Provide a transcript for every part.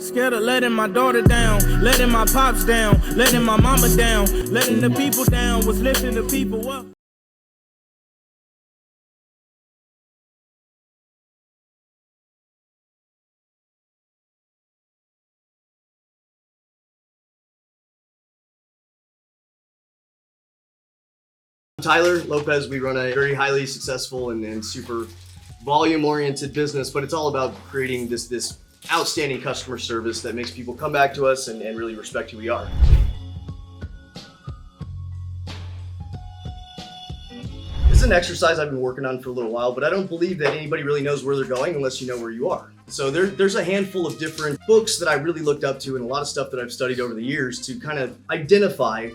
Scared of letting my daughter down, letting my pops down, letting my mama down, letting the people down, was lifting the people up. Tyler Lopez, we run a very highly successful and super volume-oriented business, but it's all about creating this outstanding customer service that makes people come back to us and really respect who we are. This is an exercise I've been working on for a little while, but I don't believe that anybody really knows where they're going unless you know where you are. So there's a handful of different books that I really looked up to and a lot of stuff that I've studied over the years to kind of identify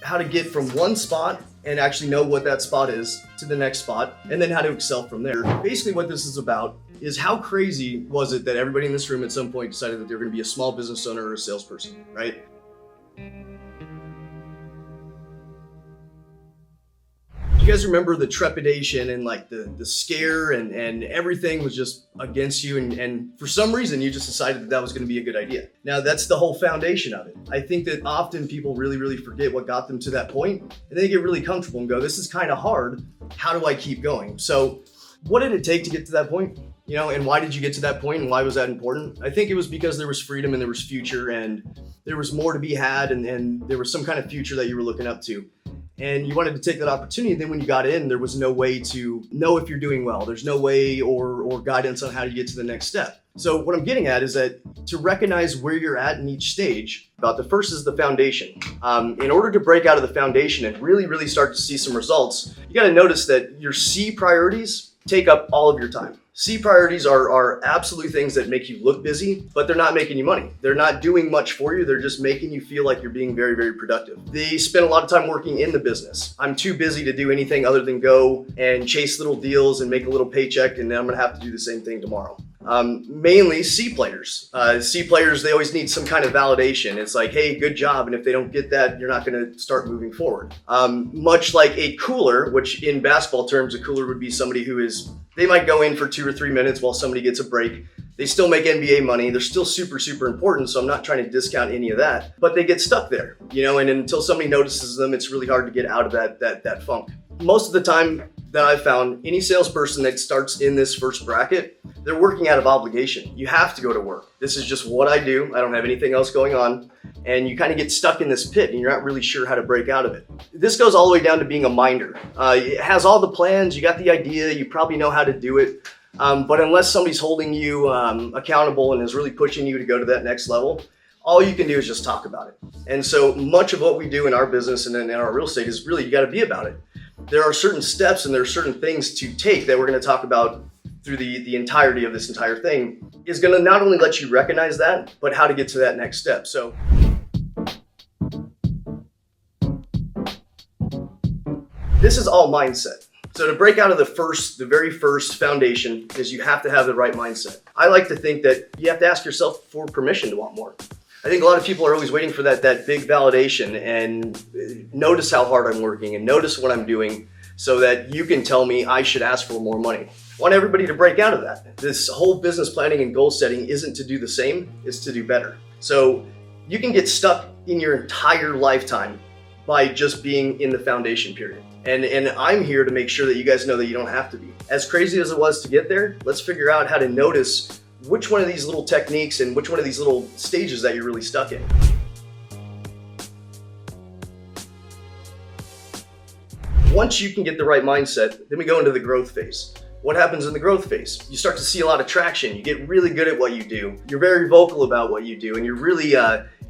how to get from one spot and actually know what that spot is to the next spot, and then how to excel from there. Basically what this is about is how crazy was it that everybody in this room at some point decided that they were going to be a small business owner or a salesperson, right? You guys remember the trepidation and like the scare and everything was just against you and for some reason you just decided that that was going to be a good idea. Now that's the whole foundation of it. I think that often people really forget what got them to that point and they get really comfortable and go, this is kind of hard. How do I keep going? So what did it take to get to that point? You know, and why did you get to that point and why was that important? I think it was because there was freedom and there was future and there was more to be had and there was some kind of future that you were looking up to. And you wanted to take that opportunity. And then when you got in, there was no way to know if you're doing well. There's no way or guidance on how to get to the next step. So what I'm getting at is that to recognize where you're at in each stage, about the first is the foundation. In order to break out of the foundation and really start to see some results, you got to notice that your C priorities take up all of your time. C priorities are absolute things that make you look busy, but they're not making you money. They're not doing much for you. They're just making you feel like you're being very productive. They spend a lot of time working in the business. I'm too busy to do anything other than go and chase little deals and make a little paycheck, and then I'm gonna have to do the same thing tomorrow. Mainly C players. C players, they always need some kind of validation. It's like, hey, good job. And if they don't get that, you're not going to start moving forward. Much like a cooler, which in basketball terms, a cooler would be somebody who is, they might go in for 2 or 3 minutes while somebody gets a break. They still make NBA money. They're still super important. So I'm not trying to discount any of that, but they get stuck there, you know, and until somebody notices them, it's really hard to get out of that funk. Most of the time that I've found, any salesperson that starts in this first bracket, they're working out of obligation. You have to go to work. This is just what I do. I don't have anything else going on. And you kind of get stuck in this pit and you're not really sure how to break out of it. This goes all the way down to being a minder. It has all the plans, you got the idea, you probably know how to do it. But unless somebody's holding you accountable and is really pushing you to go to that next level, all you can do is just talk about it. And so much of what we do in our business and in our real estate is really, you got to be about it. There are certain steps and there are certain things to take that we're going to talk about through the entirety of this entire thing is going to not only let you recognize that, but how to get to that next step. So this is all mindset. So to break out of the very first foundation is you have to have the right mindset. I like to think that you have to ask yourself for permission to want more. I think a lot of people are always waiting for that big validation and notice how hard I'm working and notice what I'm doing so that you can tell me I should ask for more money. I want everybody to break out of that. This whole business planning and goal setting isn't to do the same, it's to do better. So you can get stuck in your entire lifetime by just being in the foundation period. And I'm here to make sure that you guys know that you don't have to be. As crazy as it was to get there, let's figure out how to notice which one of these little techniques and which one of these little stages that you're really stuck in. Once you can get the right mindset, then we go into the growth phase. What happens in the growth phase? You start to see a lot of traction. You get really good at what you do. You're very vocal about what you do, and you're really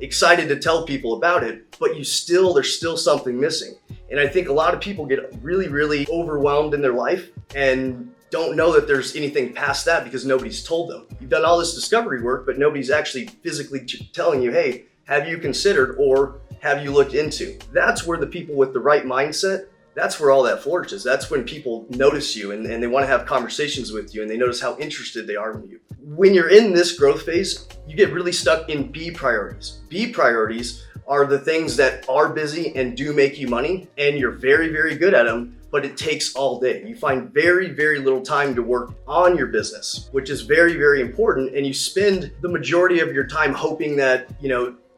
excited to tell people about it, but there's still something missing. And I think a lot of people get really overwhelmed in their life and don't know that there's anything past that because nobody's told them. You've done all this discovery work, but nobody's actually physically telling you, hey, have you considered or have you looked into? That's where the people with the right mindset, that's where all that flourishes. That's when people notice you and they want to have conversations with you and they notice how interested they are in you. When you're in this growth phase, you get really stuck in B priorities. B priorities are the things that are busy and do make you money and you're very good at them, but it takes all day. You find very, very little time to work on your business, which is very, very important. And you spend the majority of your time hoping that,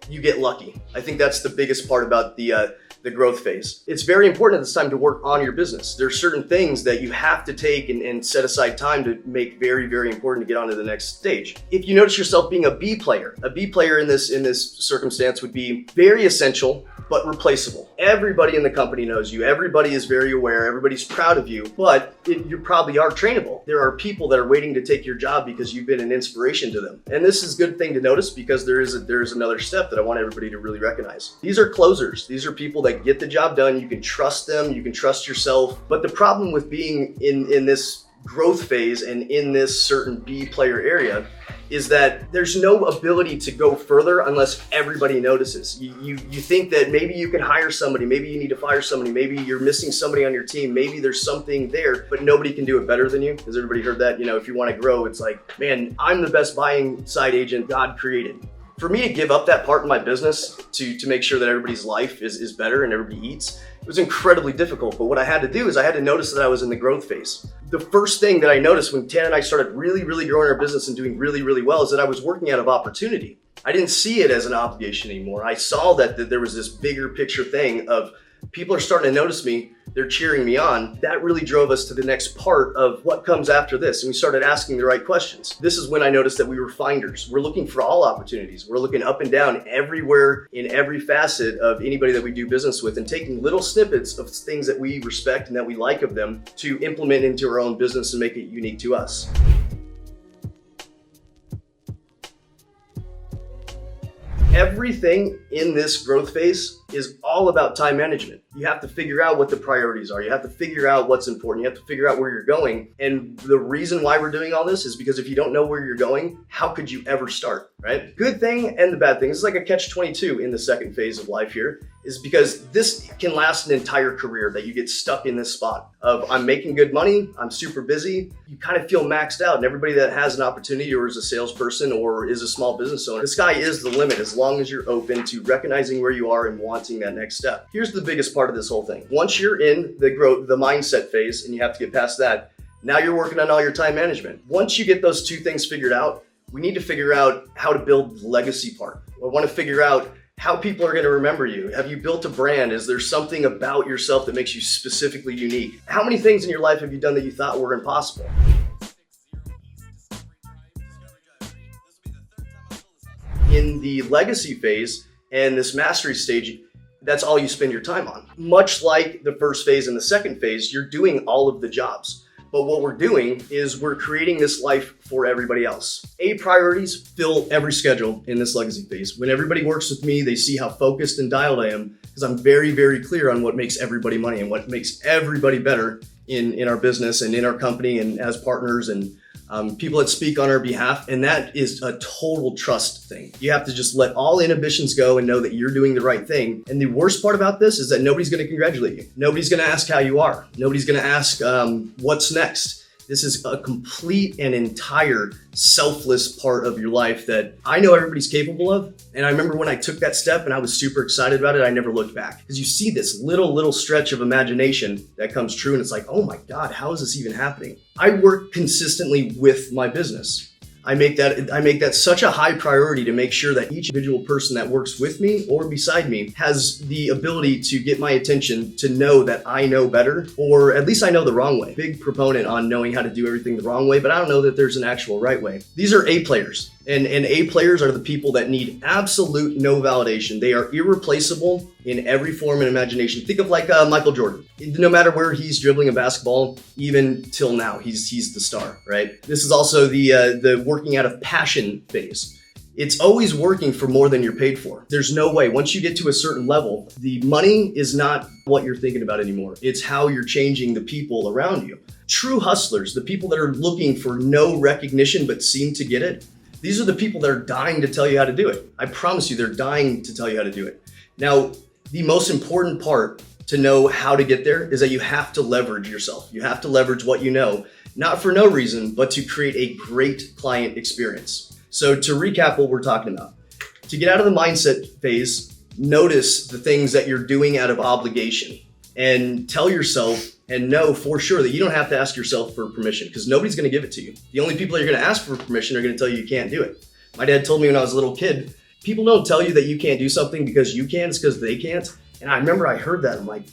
you get lucky. I think that's the biggest part about the growth phase. It's very important at this time to work on your business. There are certain things that you have to take and set aside time to make very, very important to get onto the next stage. If you notice yourself being a B player in this circumstance would be very essential, but replaceable. Everybody in the company knows you. Everybody is very aware. Everybody's proud of you, but you probably are trainable. There are people that are waiting to take your job because you've been an inspiration to them. And this is a good thing to notice because there is another step that I want everybody to really recognize. These are closers. These are people that get the job done. You can trust them. You can trust yourself. But the problem with being in this growth phase and in this certain B player area is that there's no ability to go further unless everybody notices. You think that maybe you can hire somebody, maybe you need to fire somebody, maybe you're missing somebody on your team, maybe there's something there, but nobody can do it better than you. Has everybody heard that? If you want to grow, it's like, man, I'm the best buying side agent God created. For me to give up that part in my business to make sure that everybody's life is better and everybody eats, it was incredibly difficult. But what I had to do is I had to notice that I was in the growth phase. The first thing that I noticed when Tan and I started really, really growing our business and doing really, really well is that I was working out of opportunity. I didn't see it as an obligation anymore. I saw that there was this bigger picture thing of people are starting to notice me. They're cheering me on. That really drove us to the next part of what comes after this. And we started asking the right questions. This is when I noticed that we were finders. We're looking for all opportunities. We're looking up and down everywhere in every facet of anybody that we do business with and taking little snippets of things that we respect and that we like of them to implement into our own business and make it unique to us. Everything in this growth phase is all about time management. You have to figure out what the priorities are. You have to figure out what's important. You have to figure out where you're going. And the reason why we're doing all this is because if you don't know where you're going, how could you ever start, right? Good thing and the bad thing. It's like a catch-22 in the second phase of life here, is because this can last an entire career that you get stuck in this spot of I'm making good money, I'm super busy. You kind of feel maxed out. And everybody that has an opportunity or is a salesperson or is a small business owner, the sky is the limit as long as you're open to recognizing where you are and wanting that next step. Here's the biggest part of this whole thing. Once you're in the mindset phase and you have to get past that, now you're working on all your time management. Once you get those two things figured out, we need to figure out how to build the legacy part. I want to figure out how people are going to remember you. Have you built a brand? Is there something about yourself that makes you specifically unique? How many things in your life have you done that you thought were impossible? In the legacy phase and this mastery stage, that's all you spend your time on. Much like the first phase and the second phase, you're doing all of the jobs. But what we're doing is we're creating this life for everybody else. A priorities fill every schedule in this legacy phase. When everybody works with me, they see how focused and dialed I am because I'm very, very clear on what makes everybody money and what makes everybody better in our business and in our company and as partners and people that speak on our behalf. And that is a total trust thing. You have to just let all inhibitions go and know that you're doing the right thing. And the worst part about this is that nobody's going to congratulate you. Nobody's going to ask how you are. Nobody's going to ask what's next. This is a complete and entire selfless part of your life that I know everybody's capable of. And I remember when I took that step and I was super excited about it, I never looked back. Because you see this little stretch of imagination that comes true and it's like, oh my God, how is this even happening? I work consistently with my business. I make that such a high priority to make sure that each individual person that works with me or beside me has the ability to get my attention to know that I know better, or at least I know the wrong way. Big proponent on knowing how to do everything the wrong way, but I don't know that there's an actual right way. These are A players. And A players are the people that need absolute no validation. They are irreplaceable in every form and imagination. Think of like Michael Jordan. No matter where he's dribbling a basketball, even till now, he's the star, right? This is also the working out of passion phase. It's always working for more than you're paid for. There's no way. Once you get to a certain level, the money is not what you're thinking about anymore. It's how you're changing the people around you. True hustlers, the people that are looking for no recognition but seem to get it, these are the people that are dying to tell you how to do it. I promise you, they're dying to tell you how to do it. Now, the most important part to know how to get there is that you have to leverage yourself. You have to leverage what you know, not for no reason, but to create a great client experience. So to recap what we're talking about, to get out of the mindset phase, notice the things that you're doing out of obligation and tell yourself and know for sure that you don't have to ask yourself for permission, because nobody's going to give it to you. The only people that you're going to ask for permission are going to tell you can't do it. My dad told me when I was a little kid, people don't tell you that you can't do something because you can, it's because they can't. And I remember I heard that, I'm like,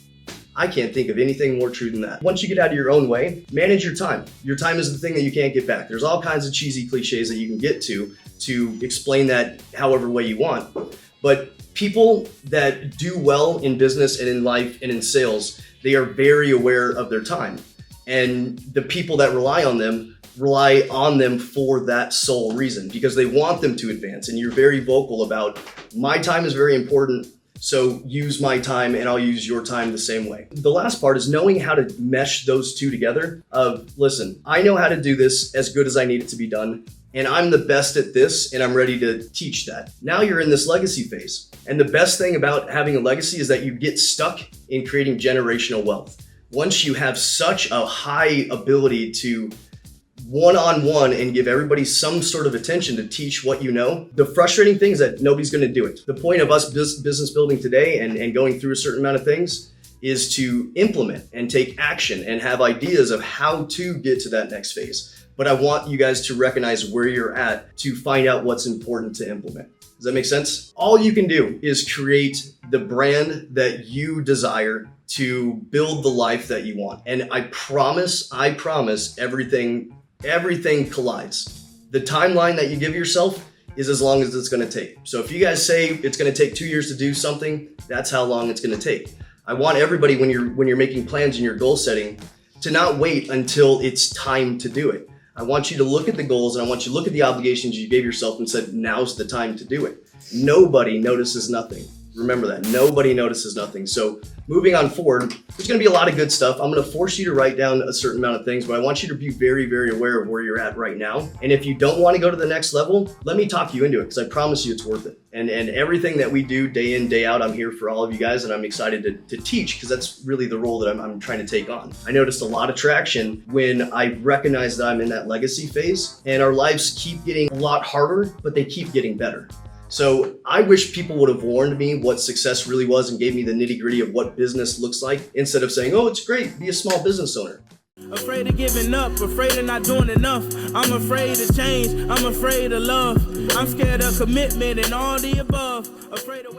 I can't think of anything more true than that. Once you get out of your own way, manage your time. Your time is the thing that you can't get back. There's all kinds of cheesy cliches that you can get to explain that however way you want. But people that do well in business and in life and in sales, they are very aware of their time. And the people that rely on them for that sole reason, because they want them to advance. And you're very vocal about, my time is very important, so use my time and I'll use your time the same way. The last part is knowing how to mesh those two together of, listen, I know how to do this as good as I need it to be done, and I'm the best at this, and I'm ready to teach that. Now you're in this legacy phase. And the best thing about having a legacy is that you get stuck in creating generational wealth. Once you have such a high ability to one-on-one and give everybody some sort of attention to teach what you know, the frustrating thing is that nobody's going to do it. The point of us business building today and going through a certain amount of things is to implement and take action and have ideas of how to get to that next phase. But I want you guys to recognize where you're at to find out what's important to implement. Does that make sense? All you can do is create the brand that you desire to build the life that you want. And I promise, everything collides. The timeline that you give yourself is as long as it's going to take. So if you guys say it's going to take 2 years to do something, that's how long it's going to take. I want everybody, when you're making plans and you're goal setting, to not wait until it's time to do it. I want you to look at the goals, and I want you to look at the obligations you gave yourself and said, now's the time to do it. Nobody notices nothing. Remember that. Nobody notices nothing. So moving on forward, there's going to be a lot of good stuff. I'm going to force you to write down a certain amount of things, but I want you to be very, very aware of where you're at right now. And if you don't want to go to the next level, let me talk you into it, because I promise you it's worth it. And everything that we do day in, day out, I'm here for all of you guys, and I'm excited to teach, because that's really the role that I'm trying to take on. I noticed a lot of traction when I recognized that I'm in that legacy phase, and our lives keep getting a lot harder, but they keep getting better. So I wish people would have warned me what success really was and gave me the nitty-gritty of what business looks like, instead of saying, oh, it's great, be a small business owner. Afraid of giving up, afraid of not doing enough. I'm afraid to change, I'm afraid of love. I'm scared of commitment and all the above. Afraid of